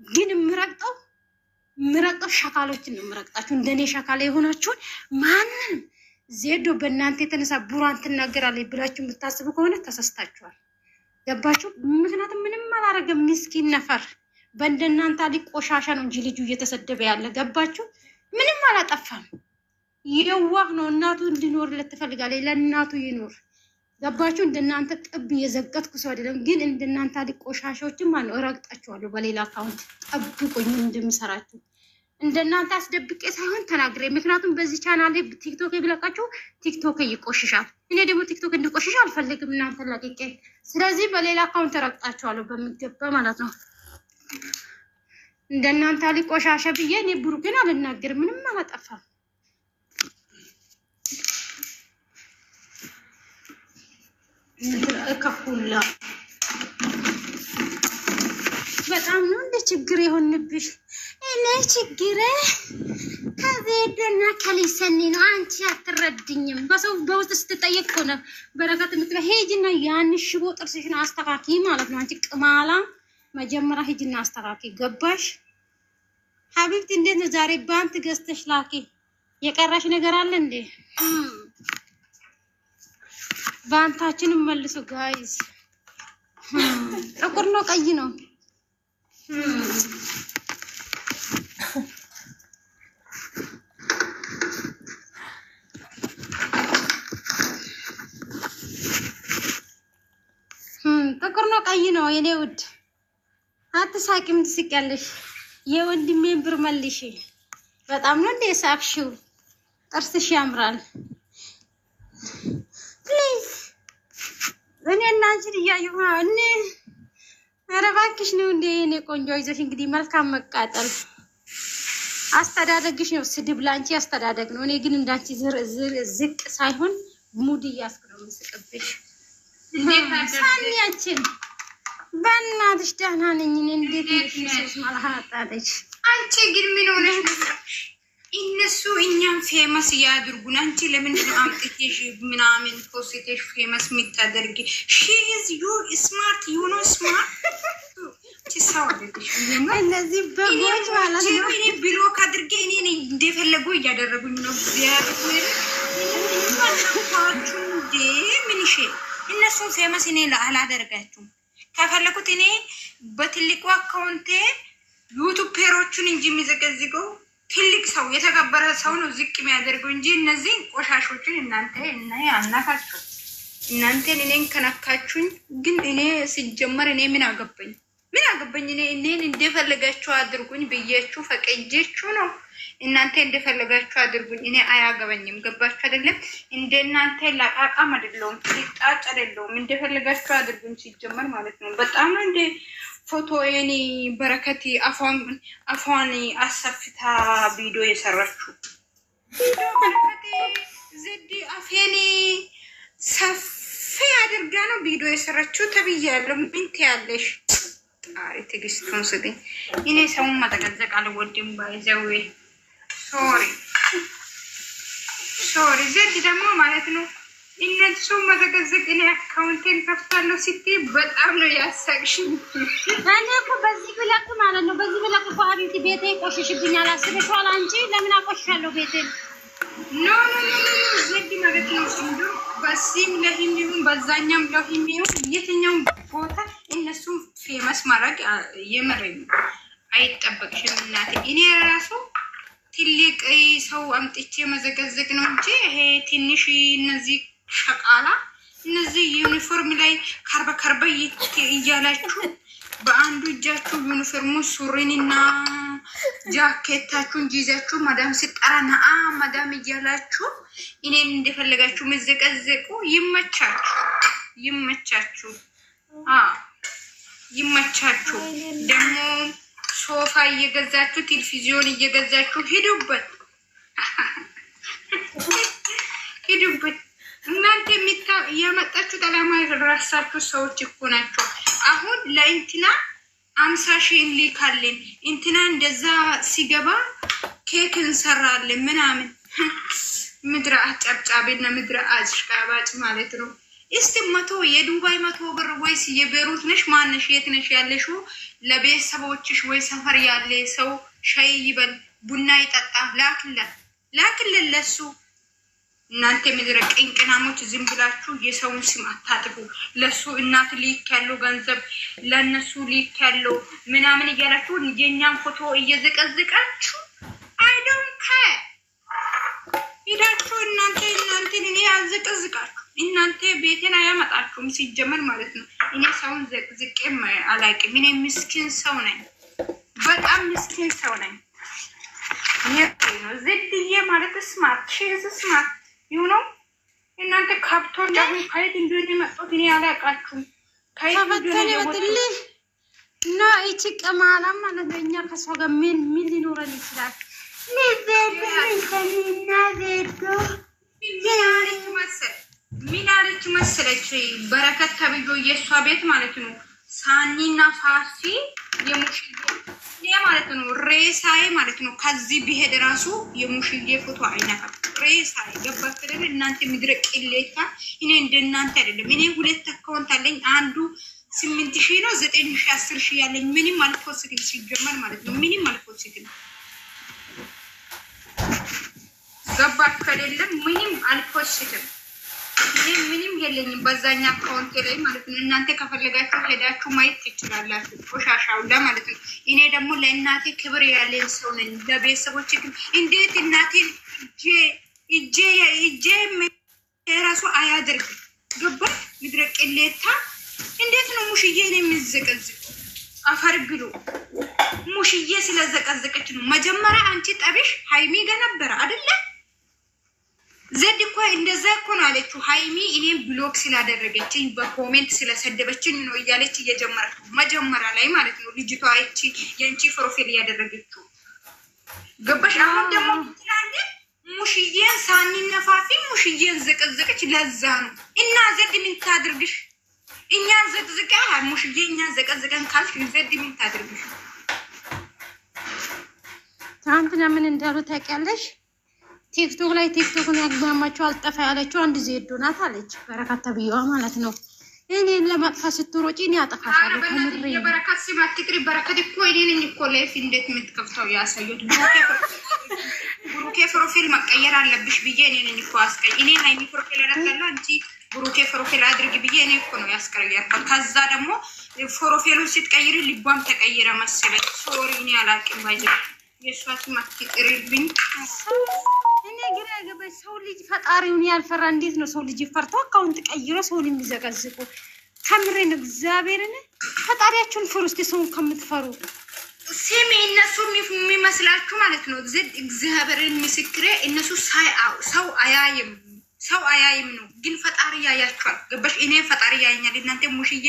ግን ምረቅጠው ሸካሎችን ነው ምረቅጣችሁ። እንደኔ ሸካላ የሆናችሁን ማንንም ዜዶ በእናንተ የተነሳ ቡራን ትናገራለች ብላችሁ የምታስቡ ከሆነ ተሰስታችኋል። ገባችሁ? ምክንያቱም ምንም አላረገም ምስኪን ነፈር። በእንደናንተ ቆሻሻ ነው እንጂ ልጁ እየተሰደበ ያለ። ገባችሁ? ምንም አላጠፋም። የዋህ ነው። እናቱ እንዲኖርለት ትፈልጋለች። ለእናቱ ይኖር። ገባችሁ? እንደናንተ ጥብ የዘቀጥኩ ሰው አይደለም። ግን እንደናንተ ቆሻሻዎችን ማነው እረግጣችኋለሁ። በሌላ አካውንት ጠብቁኝ እንደምሰራችሁ። እንደናንተ አስደብቄ ሳይሆን ተናግሬ። ምክንያቱም በዚህ ቻናል ላይ ቲክቶክ ይብለቃችሁ ቲክቶክ ይቆሽሻል። እኔ ደግሞ ቲክቶክ እንዲቆሽሽ አልፈልግም እናንተ ለቅቄ። ስለዚህ በሌላ አካውንት እረግጣችኋለሁ በሚገባ ማለት ነው። እንደናንተ ቆሻሻ ብዬ እኔ ብሩክን አልናገርም። ምንም አላጠፋም። ከሁላ በጣም ነው እንደ ችግር የሆንብሽ። እኔ ችግር ከዜድና ከሊሰኒ ነው። አንቺ አትረድኝም። በሰው በውስጥ ስትጠየቅ ሆነ በረከት የምትበ ሄጅና ያን ሽቦ ጥርስሽን አስተካኪ ማለት ነው። አንቺ ቅማላ መጀመሪያ ሄጅና አስተካኪ። ገባሽ ሀቢብቲ? እንዴት ነው ዛሬ ባንት ገዝተሽ ላኪ። የቀራሽ ነገር አለ እንዴ? ባንታችንን መልሱ ጋይስ። ጥቁር ነው ቀይ ነው? ጥቁር ነው ቀይ ነው? የኔ ውድ አትሳቂም፣ ትስቂያለሽ። የወንድሜን ብር መልሽ። በጣም ነው እንደ ሳቅሽው። ጥርስሽ ያምራል። ፕሊዝ እኔ እና አንቺን እያየሁ እኔ ኧረ እባክሽ ነው እንደ እኔ ቆንጆ ይዘሽ እንግዲህ መልካም መቃጠል። አስተዳደግሽ ነው ስድብ፣ ላንቺ አስተዳደግ ነው። እኔ ግን እንዳንቺ ዝቅ ሳይሆን ሙድ እያስኩ ነው የምስቅብሽ። ሳኒያችን በእናትሽ ደህና ነኝ እኔ። እንዴት ነሽ? ሶስ ማላሃጣለች። አንቺ ግን ምን ሆነሽ ነው? እነሱ እኛም ፌመስ ያድርጉን። አንቺ ለምን አምጥተሽ ምናምን ፖስቴሽ ፌመስ የምታደርጊ? ሺ ኢዝ ዩ ስማርት ዩ ኖ ስማርት ቺሳው አይደልሽ? እነዚህ በጎች ማለት ነው። እኔ ብሎክ አድርጌ እኔ እንደፈለጉ እያደረጉኝ ነው። ምን እሺ እነሱ ፌመስ እኔ አላደርጋችሁም። ከፈለኩት እኔ በትልቁ አካውንቴ ዩቲዩበሮቹን እንጂ የሚዘገዝገው ትልቅ ሰው የተከበረ ሰው ነው ዝቅ የሚያደርገው እንጂ እነዚህ ቆሻሾችን እናንተ እና አናካችሁ። እናንተን እኔን ከነካችሁኝ ግን እኔ ሲጀመር እኔ ምን አገባኝ? እኔን እንደፈለጋችሁ አድርጉኝ ብያችሁ ፈቀጄችሁ ነው። እናንተ እንደፈለጋችሁ አድርጉኝ፣ እኔ አያገባኝም። ገባችሁ አይደለም? እንደናንተ ላቃቃም አይደለም፣ ልጣጭ አይደለም። እንደፈለጋችሁ አድርጉኝ ሲጀመር ማለት ነው። በጣም እንደ ፎቶ የኔ በረከት አፏን አሰፍታ ቪዲዮ የሰራችሁ በረከት ዘዲ አፌኒ ሰፊ አድርጋ ነው ቪዲዮ የሰራችሁ ተብያለሁ። ምን ትያለሽ? ጣሪ ትግስቱን ስጠኝ። እኔ ሰውን መጠቀዘቅ አልወድም። ባይዘዌ ሶሪ ዘዲ ደግሞ ማለት ነው እነሱ መዘገዘቅ እኔ አካውንቴን ከፍታለሁ ስትይ በጣም ነው ያሳቅሽኝ። እኔ እኮ በዚህ ብለክ ማለት ነው በዚህ ብለክ እኮ አብይቲ ቤቴ ቆሽሽብኛል አስበሽዋል አንቺ? ለምን አቆሽሻለሁ ቤቴን? ኖ ዘዲ ማለት ነው እንዱ በሲም ለሂም ይሁን በዛኛም ለሂም ይሁን የትኛውም ቦታ እነሱ ፌመስ ማድረግ የመረኝ አይጠበቅሽም እናቴ። እኔ ራሱ ትልቅ ሰው አምጥቼ መዘገዘግ ነው እንጂ ይሄ ትንሽ እነዚህ ሸቃላ እነዚህ ዩኒፎርም ላይ ከርበ እያላችሁ በአንዱ እጃችሁ ዩኒፎርሙ ሱሪንና ጃኬታችሁን ይዛችሁ ማዳም ሲጠራና ማዳም እያላችሁ እኔን እንደፈለጋችሁ መዘቀዘቁ ይመቻችሁ። ደግሞ ሶፋ እየገዛችሁ ቴሌቪዥን እየገዛችሁ ሂዱበት። እናንተ ያመጣችሁ ጠላማ የራሳችሁ ሰዎች እኮ ናቸው። አሁን ለእንትና 50,000 እንልካለን እንትና እንደዛ ሲገባ ኬክ እንሰራለን ምናምን። ምድረ አጨብጫቢና ምድረ አሽቃባጭ ማለት ነው። እስቲ መቶ የዱባይ 100 ብር ወይስ የቤሩት ነሽ ማነሽ የት ነሽ ያለሽው? ለቤተሰቦችሽ ወይ ሰፈር ያለ ሰው ሻይ ይበል ቡና ይጠጣ ላክልን ለሱ። እናንተ ምድረቀኝ ቅናሞች ዝም ብላችሁ የሰውን ስም አታጥፉ። ለሱ እናት ሊክ ያለው ገንዘብ ለነሱ ሊክ ያለው ምናምን እያላችሁ የኛን ፎቶ እየዘቀዘቃችሁ አይ ዶንት ኬር ይዳችሁ እናንተ እኔ አዘቀዝቃችሁ እናንተ ቤቴን አያመጣችሁም ሲጀመር ማለት ነው። እኔ ሰውን ዘቅዝቄም አላውቅም። እኔ ምስኪን ሰው ነኝ፣ በጣም ምስኪን ሰው ነኝ። ነው ዝድዬ ማለት ስማርት ሺዝ ስማርት ይሁኑ። እናንተ ካብቶች አሁን ከየት እንደሆነ የመጡት እኔ አላውቃችሁም። ከየት እንደሆነ ወጥልህ እና እቺ ቀማላ ማለት ነው። እኛ ከሷ ጋር ምን ሊኖረን ይችላል? ምን አለች መሰለች በረከት ተብዮ የእሷ ቤት ማለት ነው። ሳኒና ፋሲ የሙሽዬ ማለት ነው ሬሳዬ ማለት ነው። ከዚህ ቢሄድ ራሱ የሙሽዬ ፎቶ አይነካም። ሬሳዬ ገባችሁልን እናንተ ምድረ ቅሌታ። እኔ እንደናንተ አይደለም። እኔ 2 አካውንት አለኝ። አንዱ 8000 ነው 9000 10000 ያለኝ ምንም አልፖስትም ሲጀመር ማለት ነው። ምንም አልፖስትም ገባችሁ አይደለም? ምንም አልፖስትም። ምንም የለኝም በዛኛ አካውንት ላይ ማለት ነው። እናንተ ከፈለጋችሁ ሄዳችሁ ማየት ትችላላችሁ። ቆሻሻው ማለት ነው። እኔ ደግሞ ለእናቴ ክብር ያለኝ ሰው ነኝ። ለቤተሰቦቼ እንዴት እናቴ እጄ ራሱ አያደርግ ገባች ምድረ ቅሌታ። እንዴት ነው ሙሽዬ ነው የሚዘቀዝቅ? አፈር ብሎ ሙሽዬ ስለዘቀዘቀች ነው። መጀመሪያ አንቺ ጠብሽ ሃይሚ ጋር ነበር አይደለ? ዘድ እኮ እንደዛ እኮ ነው አለችው። ሃይሚ እኔን ብሎክ ስላደረገችኝ በኮሜንት ስለሰደበችኝ ነው እያለች እየጀመረች መጀመሪያ ላይ ማለት ነው። ልጅቷ እቺ የንቺ ፕሮፋይል ያደረገችው ገባሽ? አሁን ደግሞ ትላንት ሙሽዬን ሳኒ ነፋፊ ሙሽዬን ዘቀዘቀች። ለዛ ነው እና ዘድ ምን ታድርግሽ? እኛን ዘቅዝቃ ሙሽዬ እኛን ዘቀዝቀን ካልሽ ዘድ ምን ታድርግሽ? ትናንትና ምን እንዳሉ ታውቂያለሽ? ቲክቶክ ላይ ቲክቶክን ያግባማቸው አልጠፋ ያለችው አንድ ዜዶ ናት አለች። በረከት ተብዬዋ ማለት ነው። እኔን ለማጥፋት ስትሮጪ እኔ አጠፋሻለሁ። ከምሬ የበረከት ሲም አትቅሪ። በረከት እኮ እኔን እኮ ላይፍ እንዴት የምትከፍተው ያሳዩት። ብሩኬ ፕሮፋይል መቀየር አለብሽ ብዬ እኔን እኮ አስቀይ እኔ ሃይሚ ፕሮፋይል አደረጋለሁ አንቺ ብሩኬ ፕሮፋይል አድርግ ብዬ እኔ እኮ ነው ያስቀየርኩት። ከዛ ደግሞ ፕሮፋይሉን ስትቀይሪ ልቧም ተቀየረ መሰለኝ። ሶሪ እኔ አላውቅም። ባይዘ የሷት ማትቅሪብኝ እኔ ግራ ገባኝ። ሰው ልጅ ፈጣሪውን ያልፈራ እንዴት ነው ሰው ልጅ ፈርቶ አካውንት ቀይሮ ሰውን የሚዘቀዝቁ? ከምሬን እግዚአብሔርን ፈጣሪያችሁን ፍሩ እስቲ ሰውን ከምትፈሩ። ሲሚ እነሱ የሚመስላችሁ ማለት ነው። እግዚአብሔርን ምስክሬ እነሱ ሰው አያይም ነው፣ ግን ፈጣሪ ያያችኋል። ገባሽ? እኔ ፈጣሪ ያየኛል። እናንተ ሙሽዬ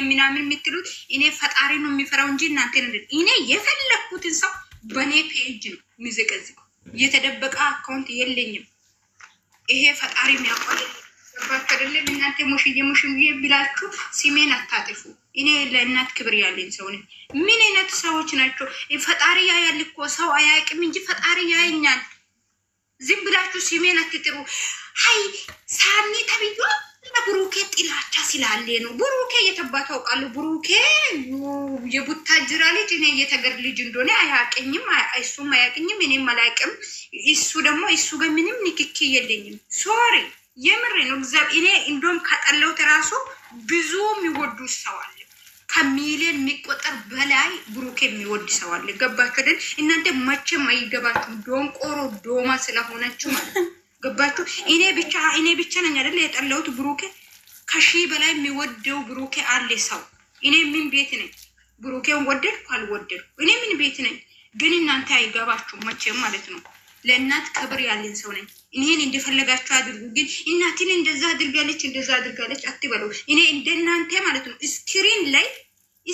ምናምን የምትሉት እኔ ፈጣሪ ነው የሚፈራው እንጂ እናንተ እኔ የፈለኩትን ሰው በኔ ፔጅ ነው የሚዘቀዝቀው። የተደበቀ አካውንት የለኝም። ይሄ ፈጣሪ የሚያውቀው አይደለም። እናንተ ሙሽዬ ብላችሁ ሲሜን አታጥፉ። እኔ ለእናት ክብር ያለኝ ሰው ነኝ። ምን አይነት ሰዎች ናቸው? ፈጣሪ ያያል እኮ ሰው አያውቅም እንጂ ፈጣሪ ያየኛል። ዝም ብላችሁ ሲሜን አትጥሩ። ሃይ ሳኒ ተብዮ ለብሩኬ ጥላቻ ስላለ ነው። ብሩኬ የተባተው ቃሉ ብሩኬ የቡታጅራ ልጅ እኔ የተገር ልጅ እንደሆነ አያውቅኝም። እሱም አያውቅኝም፣ እኔም አላውቅም። እሱ ደግሞ እሱ ጋር ምንም ንክኪ የለኝም። ሶሪ የምሬ ነው። እግዚአብሔር እኔ እንደውም ከጠለውት ራሱ ብዙ የሚወዱ ሰው አለ። ከሚሊዮን የሚቆጠር በላይ ብሩኬ የሚወድ ሰው አለ። ገባችሁ አይደል? እናንተ መቼም አይገባችሁ። ዶንቆሮ ዶማ ስለሆነችሁ ማለት ገባችሁ? እኔ ብቻ ነኝ አይደል የጠላሁት ብሩኬ። ከሺህ በላይ የሚወደው ብሩኬ አለ ሰው። እኔ ምን ቤት ነኝ? ብሩኬን ወደድኩ አልወደድኩ እኔ ምን ቤት ነኝ? ግን እናንተ አይገባችሁ መቼም ማለት ነው። ለእናት ክብር ያለኝ ሰው ነኝ። እኔን እንደፈለጋችሁ አድርጉ። ግን እናቴን እንደዛ አድርጋለች አትበሉ። እኔ እንደናንተ ማለት ነው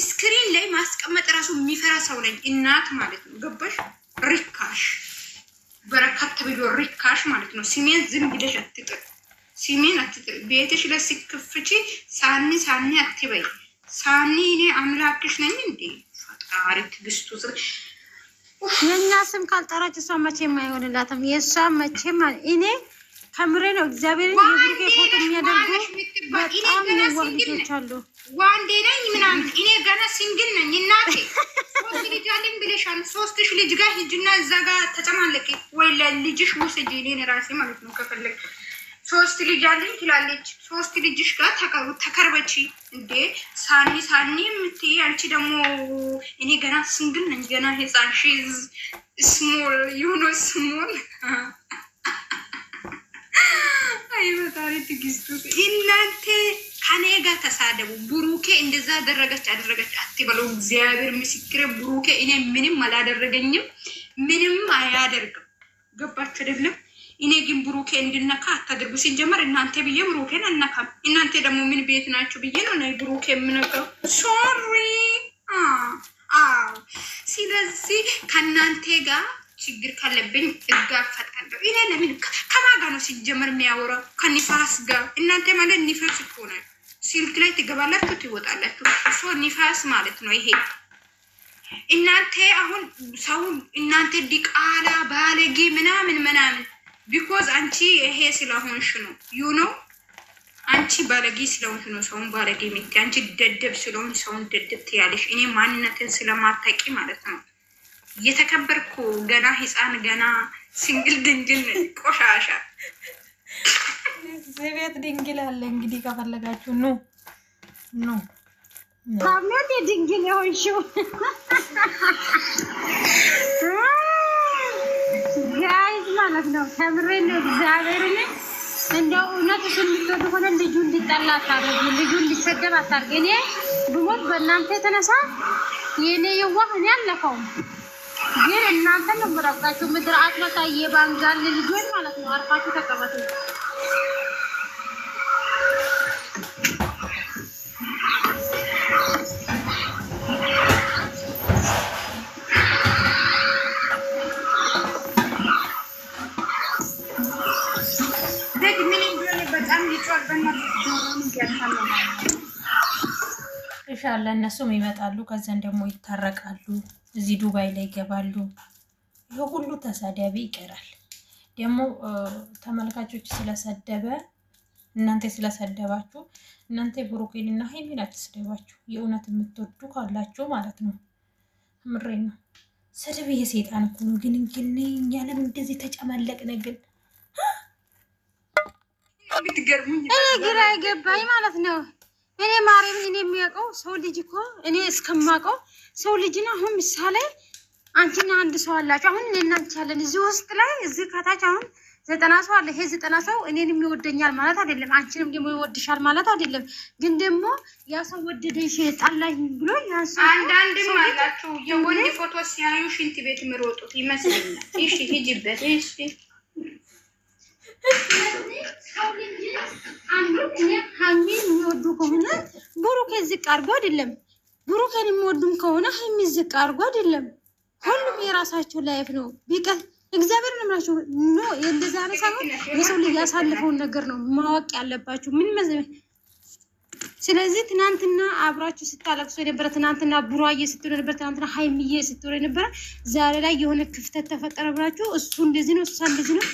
ስክሪን ላይ ማስቀመጥ ራሱ የሚፈራ ሰው ነኝ። እናት ማለት ነው። ገባሽ? ሪካሽ በረከት ተብሎ ሪካሽ ማለት ነው። ሲሜን ዝም ብለሽ አትጥሪ። ሲሜን አትጥሪ። ቤትሽ ለሲክፍቺ ሳኒ አትበይ። ሳኒ እኔ አምላክሽ ነኝ እንዴ? ፈጣሪ ትግስቱ የኛ ስም ካልጠራች እሷ መቼም አይሆንላትም። የእሷ መቼም እኔ ከምሬ ነው እግዚአብሔር የብሩኬ ፎቶ የሚያደርጉ በጣም የዋህ ልጆች አሉ። ዋንዴ ነኝ ምናምን እኔ ገና ሲንግል ነኝ እናቴ። ሶስት ልጅ አለኝ ብለሻል። 3000 ልጅ ጋር ሂጂና እዛ ጋር ተጨማለቂ ወይ ለልጅሽ ውሰጂ እኔ ራሴ ማለት ነው ከፈለግ 3 ልጅ አለኝ ትላለች። 3 ልጅሽ ጋር ተከርበቺ እንዴ ሳኒ የምትይ አንቺ ደግሞ እኔ ገና ሲንግል ነኝ ገና ህፃን ሺዝ ስሞል ዩኖ ስሞል አይ በታሪ ትግስቱ እናንተ ከኔ ጋር ተሳደቡ። ብሩኬ እንደዛ አደረገች አትበሉ። እግዚአብሔር ምስክሬ ብሩኬ እኔ ምንም አላደረገኝም፣ ምንም አያደርግም። ገባችሁ አይደለም? እኔ ግን ብሩኬ እንድነካ አታድርጉ። ሲጀመር እናንተ ብዬ ብሩኬን አነካም። እናንተ ደግሞ ምን ቤት ናችሁ ብዬ ነው ናይ ብሩኬ የምነካው። ሶሪ ስለዚህ ከእናንተ ጋር ችግር ካለብኝ እጋፈጣለሁ። እኔ ለምን ከማን ጋር ነው ሲጀመር የሚያወራው? ከኒፋስ ጋር። እናንተ ማለት ኒፋስ እኮ ነው። ሲልክ ላይ ትገባላችሁ ትወጣላችሁ። እሱ ኒፋስ ማለት ነው ይሄ። እናንተ አሁን ሰው እናንተ ዲቃላ ባለጌ ምናምን ቢኮዝ አንቺ ይሄ ስለሆንሽ ነው አንቺ ባለጌ ስለሆንሽ ነው ሰውን ባለጌ ምት አንቺ ደደብ ስለሆንሽ ሰውን ደደብ ትያለሽ። እኔ ማንነትን ስለማታቂ ማለት ነው የተከበርኩ ገና ህፃን ገና ሲንግል ድንግል ቆሻሻ ዘቤት ድንግል አለ። እንግዲህ ከፈለጋችሁ ኑ ታመት ድንግል ይሆንሽው ጋይዝ ማለት ነው። ከምሬ ነው እግዚአብሔርን እንደው እውነት ስለምትወዱ ሆነ ልጁ እንዲጠላ አታርጉ፣ ልጁ እንዲሰደብ አታርጉ። እኔ ብሞት በእናንተ የተነሳ የኔ የዋህ እኔ አለፈውም፣ ግን እናንተ ነው ምራቃችሁ ምድር አጥመታ የባንጋል ልጆች ማለት ነው። አርፋችሁ ተቀበቱ። ኢንሻአላህ እነሱም ይመጣሉ፣ ከዛን ደግሞ ይታረቃሉ፣ እዚህ ዱባይ ላይ ይገባሉ። ይሄ ሁሉ ተሳዳቢ ይቀራል። ደግሞ ተመልካቾች ስለሰደበ እናንተ ስለሰደባችሁ እናንተ ብሩኬንና ሃይሚን አትስደባችሁ። የእውነት የምትወዱ ካላችሁ ማለት ነው። ምሬ ነው። ሰደብ የሰይጣን እኮ ነው። ግን እኛ ለምን እንደዚህ ተጨማለቅን? ግን ግራ ይገባኝ ማለት ነው። እኔ ማርያም እኔ የሚያውቀው ሰው ልጅ እኮ እኔ እስከማውቀው ሰው ልጅ ነው። አሁን ምሳሌ አንቺና አንድ ሰው አላችሁ። አሁን እኔና አንቺ ያለን እዚህ ውስጥ ላይ እዚህ ከታች አሁን 90 ሰው አለ። ይሄ 90 ሰው እኔንም ይወደኛል ማለት አይደለም፣ አንቺንም ደግሞ ይወድሻል ማለት አይደለም። ግን ደግሞ ያ ሰው ወደደሽ ጣላኝ ብሎ ያ ሰው አንዳንድም አላችሁ የወንድ ፎቶ ሲያዩ ሽንት ቤት ምሮጡት ይመስልኛል። እሺ ሂጂበት። እሺ ሃይሚን የሚወዱ ከሆነ ብሩኬ ዝቅ አድርጎ አይደለም፣ ብሩኬን የሚወዱም ከሆነ ሃይሚን ዝቅ አድርጎ አይደለም። ሁሉም የራሳቸው ላይፍ ነው። ቢቀር እግዚአብሔር ነው ማለት ነው። እንደዛ ነው ሳይሆን የሰው ልጅ ያሳልፈውን ነገር ነው ማወቅ ያለባችሁ። ምን መዘበ ስለዚህ ትናንትና አብራችሁ ስታለቅሱ የነበረ ትናንትና ቡራዬ ስትሉ ነበር፣ ትናንትና ሃይሚዬ ስትሉ ነበር። ዛሬ ላይ የሆነ ክፍተት ተፈጠረ ብላችሁ እሱ እንደዚህ ነው እሱ እንደዚህ ነው።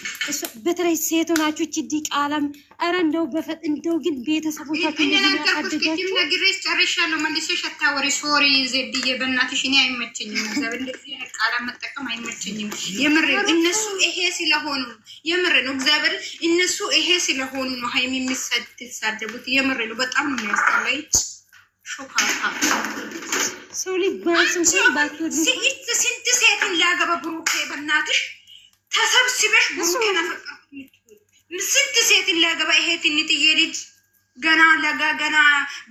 በተለይ ሴት ሆናችሁ እቺ ቃላም አረ እንደው እንደው ግን ቤተሰቦቻችሁ እንደዚህ ያሳደጋችሁ ነግሬሽ ጨርሻለሁ። መልሼሽ አታወሪ። ሶሪ ዘድዬ በእናትሽ እኔ አይመቸኝም። እግዚአብሔር እንደዚህ ቃላም መጠቀም አይመቸኝም። የምር እነሱ ይሄ ስለሆኑ የምር ነው። እግዚአብሔር እነሱ ይሄ ስለሆኑ ነው ሃይሚ የሚሳደቡት። የምር ነው። በጣም ነው የሚያስጠላኝ። ሾካካ ሰው ልጅ ባንስም ባትወዱ ስንት ሴትን ላገባ ብሩኬ በእናትሽ ተሰብስበሽ ብሩኬን አፈቀርኩ ስንት ሴትን ላገባ ይሄ ትንጥዬ ልጅ ገና ለጋ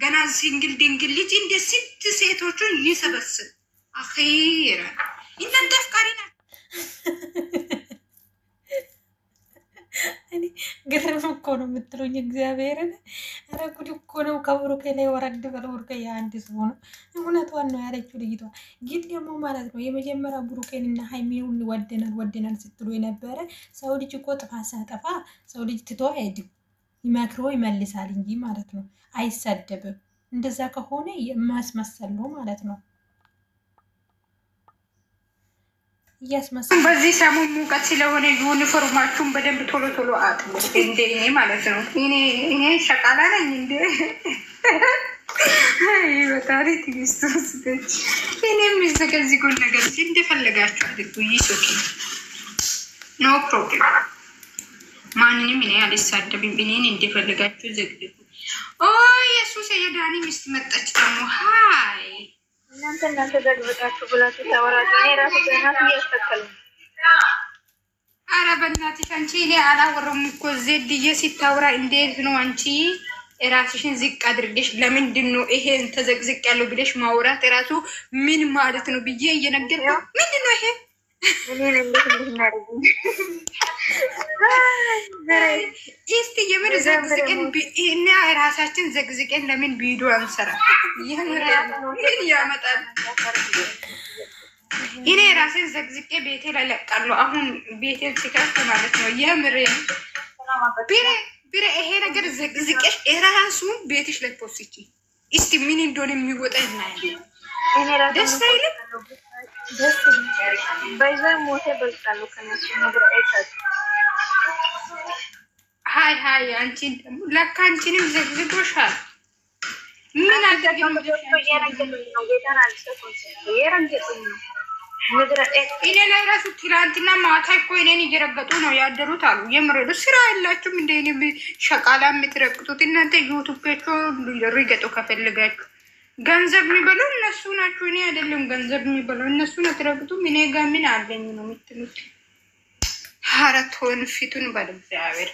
ገና ሲንግል ድንግል ልጅ እንደ ስንት ሴቶችን ይሰበስብ አኺራ እናንተ አፍቃሪና እኔ ግርም እኮ ነው የምትሉኝ። እግዚአብሔርን ኧረ ጉድ እኮ ነው። ከብሩኬ ላይ ወረድ ብለው ብሩኬ የአንድ ሰው ነው። እውነቷን ነው ያለችው ልጅቷ። ግን ደግሞ ማለት ነው የመጀመሪያ ብሩኬን እና ሃይሚውን ወደናል ስትሉ የነበረ ሰው ልጅ እኮ ጥፋት ሳጠፋ ሰው ልጅ ትቶ አይሄድም፣ ይመክሮ ይመልሳል እንጂ ማለት ነው አይሰደብም። እንደዛ ከሆነ ማስመሰል ነው ማለት ነው። እያስመሰለ በዚህ ሰሞን ሙቀት ስለሆነ ዩኒፎርማችሁን በደንብ ቶሎ ቶሎ አጥቡ። እንደ እኔ ማለት ነው። እኔ ሸቃላ ነኝ እንደ በታሪ ትግስቱ ስደች እኔም ከዚህ ነገር እንደፈለጋችሁ አድርጉ። ይሶኪ ኖ ፕሮብሌም። ማንንም እኔ አልሳደብም። እኔን እንደፈለጋችሁ ዘግቡ። ኦ ኢየሱስ የዳኒ ሚስት መጣች ደግሞ ሃይ እናንተ ዘግብታችሁ ብላችሁ ታወራችሁ። እኔ ራሱ ገናት እያስተከለ ኧረ በእናትሽ አንቺ እኔ አላወራሁም እኮ ዜድዬ ሲታወራ እንዴት ነው አንቺ ራስሽን ዝቅ አድርገሽ ለምንድን ነው ይሄን ተዘቅዝቅ ያለው ብለሽ ማውራት ራሱ ምን ማለት ነው ብዬ እየነገርኩ ምንድን ነው ይሄ እኔን እንዴት እንደምናደርጉኝ እስቲ የምር ዘቅዝቀን እና ራሳችን ዘቅዝቀን ለምን ቪዲዮ አንሰራ? የምር ያመጣል። እኔ ራሴን ዘቅዝቄ ቤቴ ላይ ለቃለሁ። አሁን ቤቴን ሲከፍት ማለት ነው የምር ቢረ ይሄ ነገር ዘቅዝቀሽ ራሱ ቤትሽ ላይ ፖስቺ እስቲ ምን እንደሆነ የሚወጣ እናያለን። ደስ አይልም? በዛ ሞቴ በልጣሉ ከነሱ ነገር አይታች ሃይ አንቺ ደግሞ ለካ አንቺንም ዘግዝጎሻል። ምን አደረገኝ ነው ጌታን አልሰጠኝ የረገጠኝ ነው ምድረ እኔ ላይ ራሱ ትላንትና ማታ እኮ እኔን እየረገጡ ነው ያደሩት አሉ። የምረዱ ስራ ያላችሁም እንደ እኔ ሸቃላ የምትረግጡት እናንተ ዩቱቤቸው ሪገጡ ከፈልጋችሁ ገንዘብ የሚበሉ እነሱ ናቸው። እኔ አይደለም ገንዘብ የሚበሉ እነሱ አትረግጡም። እኔ ጋር ምን አለኝ ነው የምትሉት? ሀረቶን ፊቱን በእግዚአብሔር